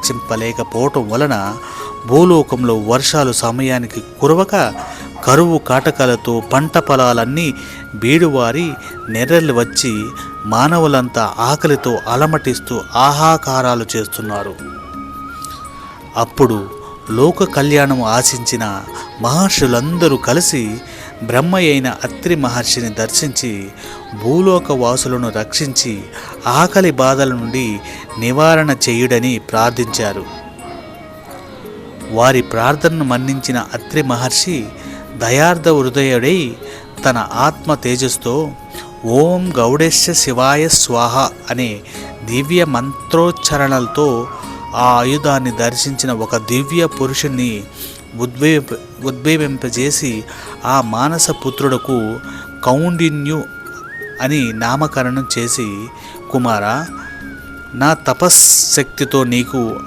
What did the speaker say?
సంరక్షింపలేకపోవటం వలన భూలోకంలో వర్షాలు సమయానికి కురవక కరువు కాటకాలతో పంట పొలాలన్నీ బీడువారి నెర్రెలు వచ్చి మానవులంతా ఆకలితో అలమటిస్తూ ఆహాకారాలు చేస్తున్నారు. అప్పుడు లోక కళ్యాణం ఆశించిన మహర్షులందరూ కలిసి బ్రహ్మ అయిన అత్రి మహర్షిని దర్శించి భూలోక వాసులను రక్షించి ఆకలి బాధల నుండి నివారణ చేయుడని ప్రార్థించారు. వారి ప్రార్థనను మన్నించిన అత్రి మహర్షి దయార్థ హృదయుడై తన ఆత్మ తేజస్తో ఓం గౌడేశ శివాయ స్వాహ అనే దివ్య మంత్రోచ్చరణలతో ఆ ఆయుధాన్ని దర్శించిన ఒక దివ్య పురుషుణ్ణి ఉద్భవింపజేసి ఆ మానస పుత్రుడకు కౌండిన్యు అని నామకరణం చేసి, కుమార, నా తపశ్శక్తితో నీకు